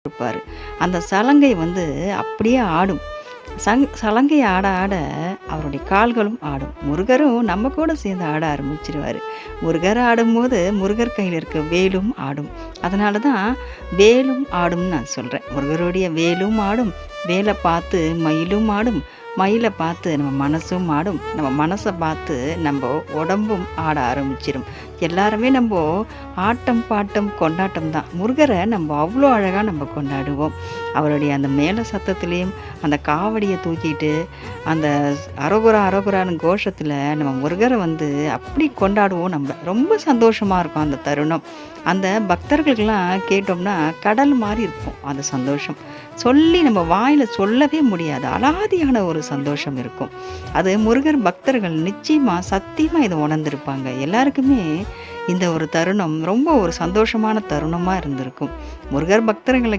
இருப்பாரு. அந்த சலங்கை வந்து அப்படியே ஆடும். சலங்கை ஆட ஆட அவருடைய கால்களும் ஆடும். முருகரும் நம்ம கூட சேர்ந்து ஆட ஆரம்பிச்சுருவாரு. முருகர் ஆடும்போது முருகர் கையில இருக்க வேலும் ஆடும். அதனால தான் வேலும் ஆடும்னு நான் சொல்றேன். முருகருடைய வேலும் ஆடும். வேல பார்த்து மயிலும் ஆடும். மயில பார்த்து நம்ம மனசும் ஆடும். நம்ம மனச பார்த்து நம்ப உடம்பும் ஆட ஆரம்பிச்சிரும். எல்லாருமே நம்ப ஆட்டம், பாட்டம், கொண்டாட்டம் தான். முருகர நம்ப அவ்ளோ அழகா நம்ப கொண்டாடுவோம். அவருடைய அந்த மேள சத்தத்திலயும், அந்த காவடிய தூக்கிட்டு, அந்த அரோகரா, அரோகரான்னு கோஷத்துல நம்ம முருகர வந்து அப்படி கொண்டாடுவோம் நம்ப. ரொம்ப சந்தோஷமா இருக்கும் அந்த தருணம். அந்த பக்தர்களுக்கெல்லாம் கேட்டோம்னா, கடல் மாரி இருக்கும் அந்த சந்தோஷம். சொல்லி நம்ம வாயில சொல்லவே முடியாது. அலாதியான ஒரு சந்தோஷம் இருக்கும். அது முருகர் பக்தர்கள் நிச்சயமா, சத்தியமா இத உணர்ந்திருப்பாங்க. எல்லாருக்குமே இந்த ஒரு தருணம் ரொம்ப ஒரு சந்தோஷமான தருணமா இருந்திருக்கும். முருகர் பக்தர்கள